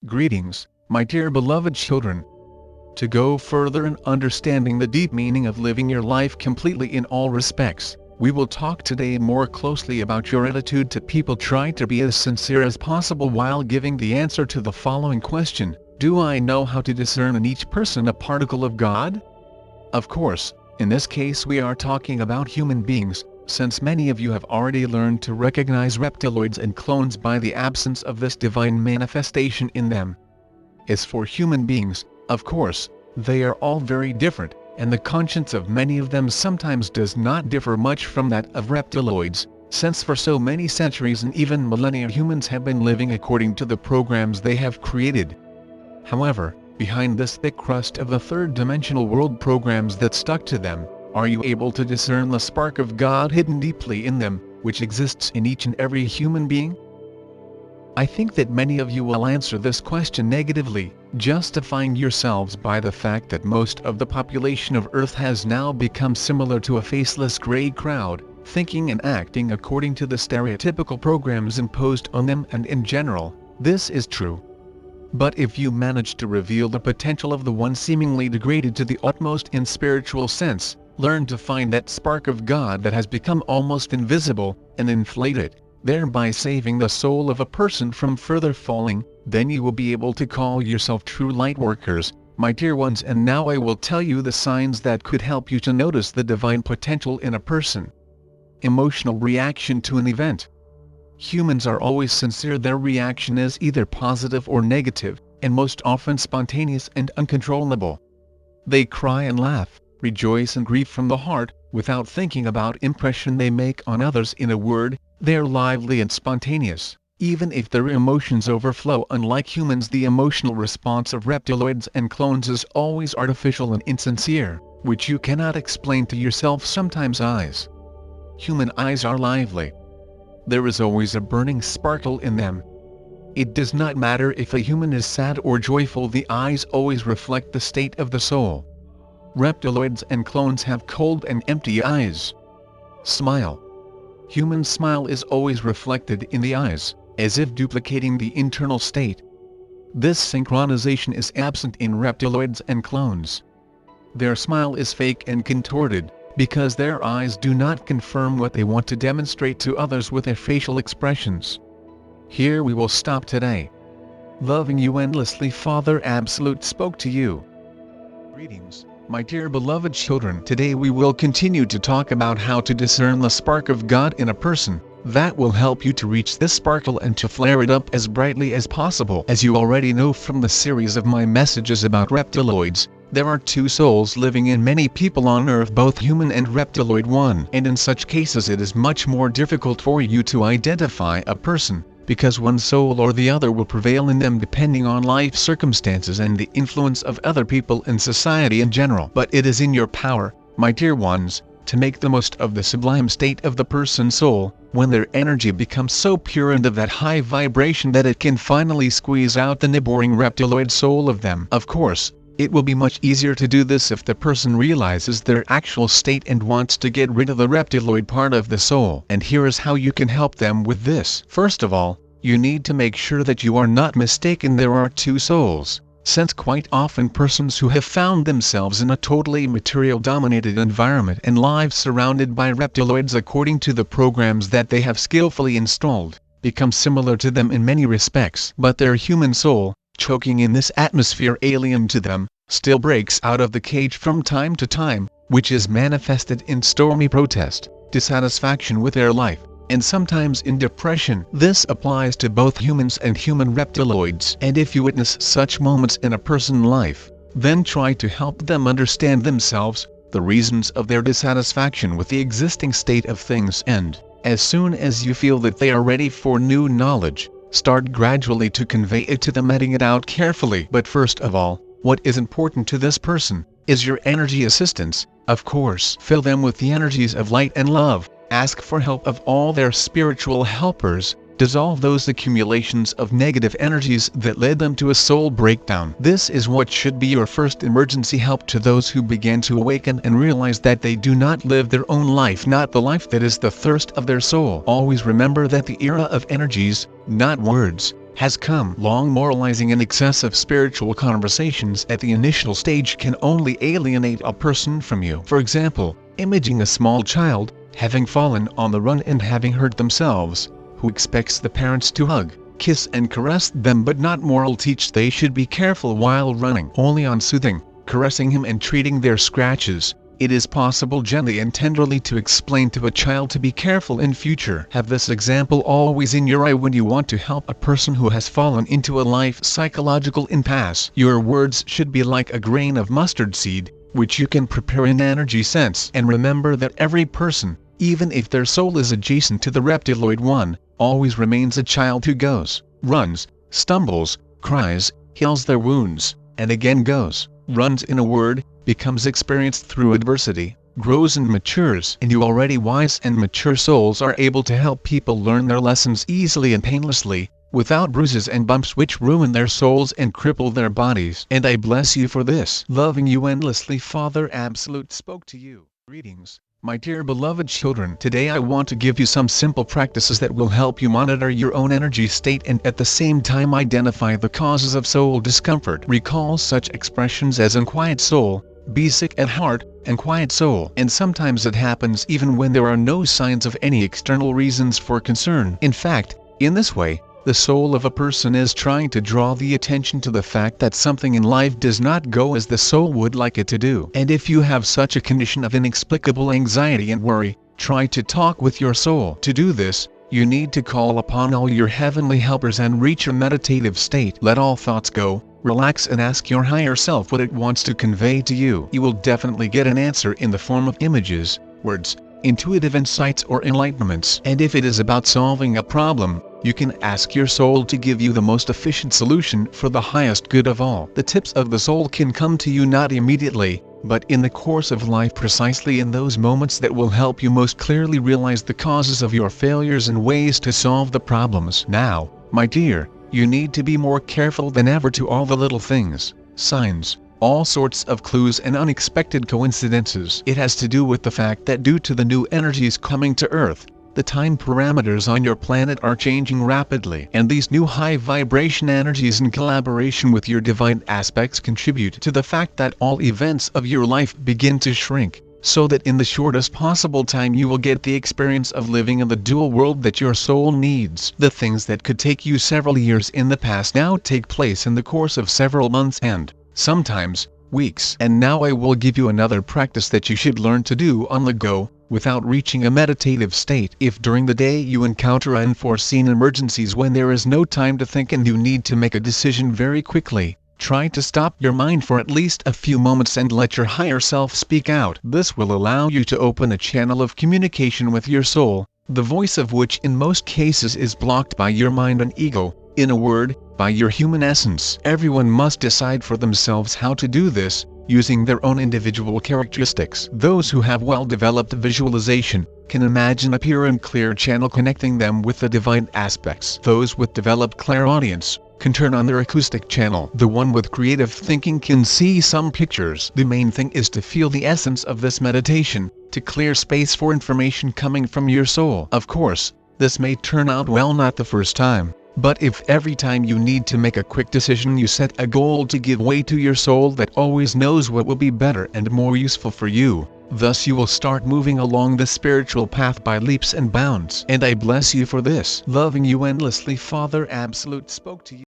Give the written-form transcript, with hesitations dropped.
Greetings, my dear beloved children. To go further in understanding the deep meaning of living your life completely in all respects, we will talk today more closely about your attitude to people. Try to be as sincere as possible while giving the answer to the following question: do I know how to discern in each person a particle of God? Of course, in this case we are talking about human beings, since many of you have already learned to recognize reptiloids and clones by the absence of this divine manifestation in them. As for human beings, of course, they are all very different, and the conscience of many of them sometimes does not differ much from that of reptiloids, since for so many centuries and even millennia humans have been living according to the programs they have created. However, behind this thick crust of the third-dimensional world programs that stuck to them, are you able to discern the spark of God hidden deeply in them, which exists in each and every human being? I think that many of you will answer this question negatively, justifying yourselves by the fact that most of the population of Earth has now become similar to a faceless gray crowd, thinking and acting according to the stereotypical programs imposed on them, and in general, this is true. But if you manage to reveal the potential of the one seemingly degraded to the utmost in spiritual sense, learn to find that spark of God that has become almost invisible, and inflate it, thereby saving the soul of a person from further falling, then you will be able to call yourself true light workers, my dear ones. And now I will tell you the signs that could help you to notice the divine potential in a person. Emotional reaction to an event. Humans are always sincere. Their reaction is either positive or negative, and most often spontaneous and uncontrollable. They cry and laugh, rejoice and grieve from the heart, without thinking about impression they make on others. In a word, they are lively and spontaneous, even if their emotions overflow. Unlike humans, the emotional response of reptiloids and clones is always artificial and insincere, which you cannot explain to yourself. Sometimes human eyes are lively. There is always a burning sparkle in them. It does not matter if a human is sad or joyful, the eyes always reflect the state of the soul. Reptiloids and clones have cold and empty eyes. Smile. Human smile is always reflected in the eyes, as if duplicating the internal state. This synchronization is absent in reptiloids and clones. Their smile is fake and contorted, because their eyes do not confirm what they want to demonstrate to others with their facial expressions. Here we will stop today. Loving you endlessly, Father Absolute spoke to you. Greetings, my dear beloved children. Today we will continue to talk about how to discern the spark of God in a person. That will help you to reach this sparkle and to flare it up as brightly as possible. As you already know from the series of my messages about reptiloids, there are two souls living in many people on Earth, both human and reptiloid one. And in such cases it is much more difficult for you to identify a person, because one soul or the other will prevail in them depending on life circumstances and the influence of other people and society in general. But it is in your power, my dear ones, to make the most of the sublime state of the person's soul, when their energy becomes so pure and of that high vibration that it can finally squeeze out the neighboring reptiloid soul of them. Of course, it will be much easier to do this if the person realizes their actual state and wants to get rid of the reptiloid part of the soul. And here is how you can help them with this. First of all, you need to make sure that you are not mistaken. There are two souls, since quite often persons who have found themselves in a totally material-dominated environment and lives surrounded by reptiloids according to the programs that they have skillfully installed, become similar to them in many respects. But their human soul, choking in this atmosphere alien to them, still breaks out of the cage from time to time, which is manifested in stormy protest, dissatisfaction with their life, and sometimes in depression. This applies to both humans and human reptiloids. And if you witness such moments in a person's life, then try to help them understand themselves, the reasons of their dissatisfaction with the existing state of things, and, as soon as you feel that they are ready for new knowledge, start gradually to convey it to them, letting it out carefully. But first of all, what is important to this person is your energy assistance. Of course, fill them with the energies of light and love. Ask for help of all their spiritual helpers. Dissolve those accumulations of negative energies that led them to a soul breakdown. This is what should be your first emergency help to those who begin to awaken and realize that they do not live their own life, not the life that is the thirst of their soul. Always remember that the era of energies, not words, has come. Long moralizing and excessive spiritual conversations at the initial stage can only alienate a person from you. For example, imaging a small child, having fallen on the run and having hurt themselves, who expects the parents to hug, kiss and caress them but not moral teach they should be careful while running. Only on soothing, caressing him and treating their scratches, it is possible gently and tenderly to explain to a child to be careful in future. Have this example always in your eye when you want to help a person who has fallen into a life psychological impasse. Your words should be like a grain of mustard seed, which you can prepare in energy sense. And remember that every person, even if their soul is adjacent to the reptiloid one, always remains a child who goes, runs, stumbles, cries, heals their wounds, and again goes, runs, in a word, becomes experienced through adversity, grows and matures. And you already wise and mature souls are able to help people learn their lessons easily and painlessly, without bruises and bumps which ruin their souls and cripple their bodies. And I bless you for this. Loving you endlessly, Father Absolute spoke to you. Greetings, my dear beloved children. Today I want to give you some simple practices that will help you monitor your own energy state and at the same time identify the causes of soul discomfort. Recall such expressions as unquiet soul, be sick at heart, and quiet soul. And sometimes it happens even when there are no signs of any external reasons for concern. In fact, in this way, the soul of a person is trying to draw the attention to the fact that something in life does not go as the soul would like it to do. And if you have such a condition of inexplicable anxiety and worry, try to talk with your soul. To do this, you need to call upon all your heavenly helpers and reach a meditative state. Let all thoughts go, relax and ask your higher self what it wants to convey to you. You will definitely get an answer in the form of images, words, intuitive insights or enlightenments. And if it is about solving a problem, you can ask your soul to give you the most efficient solution for the highest good of all. The tips of the soul can come to you not immediately, but in the course of life, precisely in those moments that will help you most clearly realize the causes of your failures and ways to solve the problems. Now, my dear, you need to be more careful than ever to all the little things, signs, all sorts of clues and unexpected coincidences. It has to do with the fact that due to the new energies coming to Earth, the time parameters on your planet are changing rapidly, and these new high vibration energies in collaboration with your divine aspects contribute to the fact that all events of your life begin to shrink, so that in the shortest possible time you will get the experience of living in the dual world that your soul needs. The things that could take you several years in the past now take place in the course of several months and, sometimes, weeks. And now I will give you another practice that you should learn to do on the go, without reaching a meditative state. If during the day you encounter unforeseen emergencies when there is no time to think and you need to make a decision very quickly, try to stop your mind for at least a few moments and let your higher self speak out. This will allow you to open a channel of communication with your soul, the voice of which in most cases is blocked by your mind and ego, in a word, by your human essence. Everyone must decide for themselves how to do this, using their own individual characteristics. Those who have well-developed visualization can imagine a pure and clear channel connecting them with the divine aspects. Those with developed clairaudience can turn on their acoustic channel. The one with creative thinking can see some pictures. The main thing is to feel the essence of this meditation, to clear space for information coming from your soul. Of course, this may turn out well not the first time. But if every time you need to make a quick decision you set a goal to give way to your soul that always knows what will be better and more useful for you, thus you will start moving along the spiritual path by leaps and bounds. And I bless you for this. Loving you endlessly, Father Absolute spoke to you.